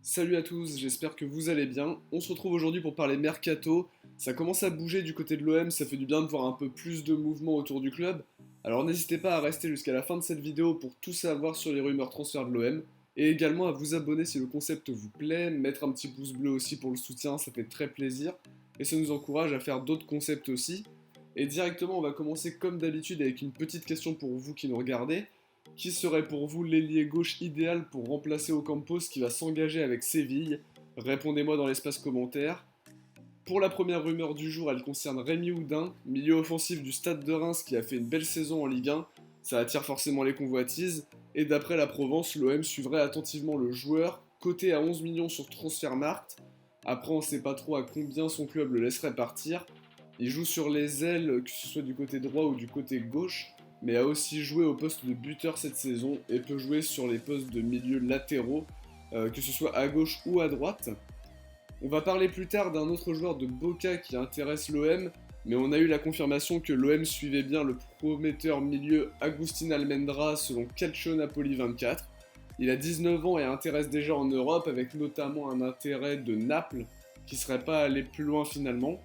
Salut à tous, j'espère que vous allez bien. On se retrouve aujourd'hui pour parler mercato. Ça commence à bouger du côté de l'OM, ça fait du bien de voir un peu plus de mouvement autour du club. Alors n'hésitez pas à rester jusqu'à la fin de cette vidéo pour tout savoir sur les rumeurs transfert de l'OM. Et également à vous abonner si le concept vous plaît, mettre un petit pouce bleu aussi pour le soutien, ça fait très plaisir. Et ça nous encourage à faire d'autres concepts aussi. Et directement on va commencer comme d'habitude avec une petite question pour vous qui nous regardez. Qui serait pour vous l'ailier gauche idéal pour remplacer Ocampos qui va s'engager avec Séville? Répondez-moi dans l'espace commentaire. Pour la première rumeur du jour, elle concerne Rémi Houdin, milieu offensif du Stade de Reims qui a fait une belle saison en Ligue 1. Ça attire forcément les convoitises. Et d'après la Provence, l'OM suivrait attentivement le joueur, coté à 11 millions sur Transfermarkt. Après, on ne sait pas trop à combien son club le laisserait partir. Il joue sur les ailes, que ce soit du côté droit ou du côté gauche, mais a aussi joué au poste de buteur cette saison et peut jouer sur les postes de milieu latéraux, que ce soit à gauche ou à droite. On va parler plus tard d'un autre joueur de Boca qui intéresse l'OM, mais on a eu la confirmation que l'OM suivait bien le prometteur milieu Agustin Almendra selon Calcio Napoli 24. Il a 19 ans et intéresse déjà en Europe avec notamment un intérêt de Naples qui serait pas allé plus loin finalement,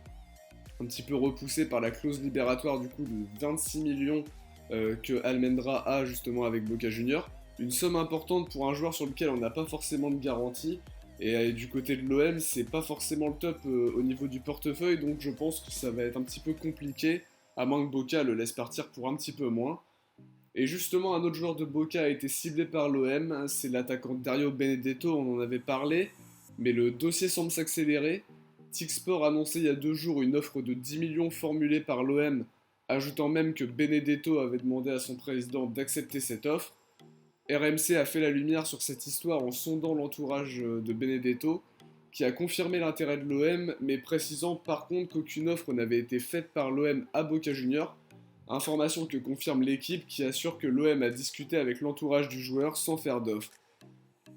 un petit peu repoussé par la clause libératoire du coup de 26 millions que Almendra a justement avec Boca Junior. Une somme importante pour un joueur sur lequel on n'a pas forcément de garantie. Et du côté de l'OM, c'est pas forcément le top au niveau du portefeuille, donc je pense que ça va être un petit peu compliqué, à moins que Boca le laisse partir pour un petit peu moins. Et justement, un autre joueur de Boca a été ciblé par l'OM, c'est l'attaquant Dario Benedetto, on en avait parlé, mais le dossier semble s'accélérer. Tixport a annoncé il y a 2 jours une offre de 10 millions formulée par l'OM, ajoutant même que Benedetto avait demandé à son président d'accepter cette offre. RMC a fait la lumière sur cette histoire en sondant l'entourage de Benedetto, qui a confirmé l'intérêt de l'OM, mais précisant par contre qu'aucune offre n'avait été faite par l'OM à Boca Juniors. Information que confirme l'équipe qui assure que l'OM a discuté avec l'entourage du joueur sans faire d'offre.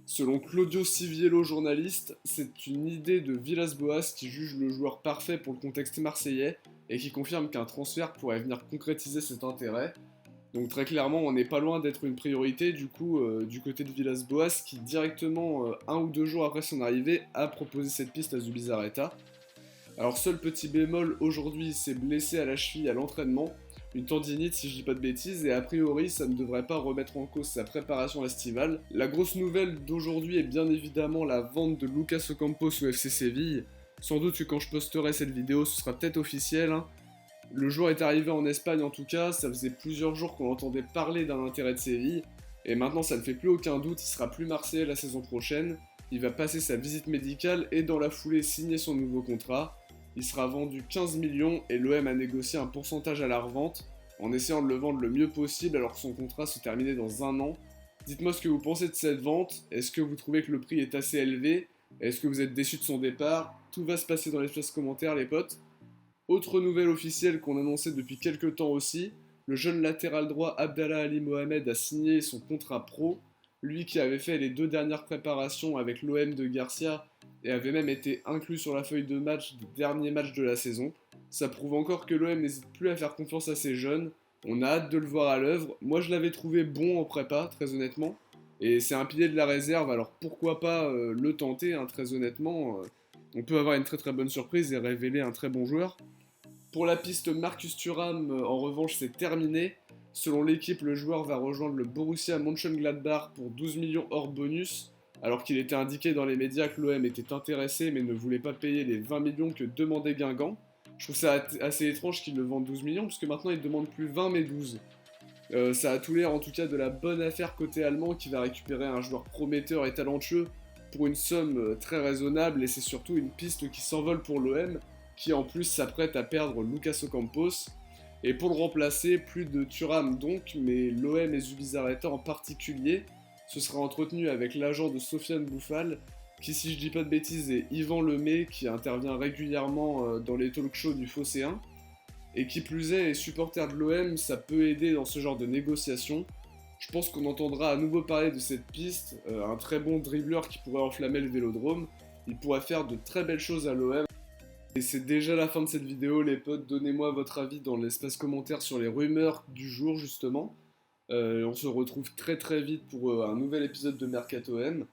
Selon Claudio Siviello, journaliste, c'est une idée de Villas-Boas qui juge le joueur parfait pour le contexte marseillais et qui confirme qu'un transfert pourrait venir concrétiser cet intérêt. Donc très clairement, on n'est pas loin d'être une priorité du coup du côté de Villas-Boas qui directement 1 ou 2 jours après son arrivée a proposé cette piste à Zubizarreta. Alors seul petit bémol, aujourd'hui il s'est blessé à la cheville à l'entraînement, une tendinite si je dis pas de bêtises, et a priori ça ne devrait pas remettre en cause sa préparation estivale. La grosse nouvelle d'aujourd'hui est bien évidemment la vente de Lucas Ocampos au FC Séville. Sans doute que quand je posterai cette vidéo ce sera peut-être officiel, hein. Le joueur est arrivé en Espagne en tout cas, ça faisait plusieurs jours qu'on entendait parler d'un intérêt de Séville, et maintenant ça ne fait plus aucun doute, il sera plus marseillais la saison prochaine, il va passer sa visite médicale et dans la foulée signer son nouveau contrat. Il sera vendu 15 millions et l'OM a négocié un pourcentage à la revente en essayant de le vendre le mieux possible alors que son contrat se terminait dans un an. Dites-moi ce que vous pensez de cette vente, est-ce que vous trouvez que le prix est assez élevé? Est-ce que vous êtes déçu de son départ? Tout va se passer dans l'espace commentaire les potes. Autre nouvelle officielle qu'on annonçait depuis quelques temps aussi, le jeune latéral droit Abdallah Ali Mohamed a signé son contrat pro, lui qui avait fait les 2 dernières préparations avec l'OM de Garcia et avait même été inclus sur la feuille de match des derniers matchs de la saison. Ça prouve encore que l'OM n'hésite plus à faire confiance à ses jeunes, on a hâte de le voir à l'œuvre. Moi je l'avais trouvé bon en prépa, très honnêtement, et c'est un pilier de la réserve, alors pourquoi pas le tenter, hein, très honnêtement. On peut avoir une très très bonne surprise et révéler un très bon joueur. Pour la piste Marcus Thuram, en revanche, c'est terminé. Selon l'équipe, le joueur va rejoindre le Borussia Mönchengladbach pour 12 millions hors bonus, alors qu'il était indiqué dans les médias que l'OM était intéressé mais ne voulait pas payer les 20 millions que demandait Guingamp. Je trouve ça assez étrange qu'il le vende 12 millions, parce que maintenant il demande plus 20 mais 12. Ça a tout l'air en tout cas de la bonne affaire côté allemand qui va récupérer un joueur prometteur et talentueux pour une somme très raisonnable, et c'est surtout une piste qui s'envole pour l'OM qui en plus s'apprête à perdre Lucas Ocampos. Et pour le remplacer, plus de Thuram donc, mais l'OM et Zubizarreta en particulier, ce sera entretenu avec l'agent de Sofiane Bouffal, qui si je dis pas de bêtises est Yvan Lemay, qui intervient régulièrement dans les talk shows du Phocéen. Et qui plus est supporter de l'OM, ça peut aider dans ce genre de négociation. Je pense qu'on entendra à nouveau parler de cette piste, un très bon dribbleur qui pourrait enflammer le vélodrome. Il pourrait faire de très belles choses à l'OM. Et c'est déjà la fin de cette vidéo les potes, donnez-moi votre avis dans l'espace commentaire sur les rumeurs du jour justement. On se retrouve très très vite pour un nouvel épisode de Mercato M.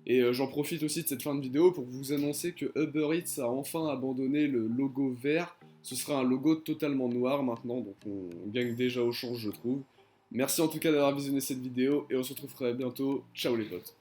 Et j'en profite aussi de cette fin de vidéo pour vous annoncer que Uber Eats a enfin abandonné le logo vert. Ce sera un logo totalement noir maintenant, donc on gagne déjà au change je trouve. Merci en tout cas d'avoir visionné cette vidéo et on se retrouve très bientôt. Ciao les potes.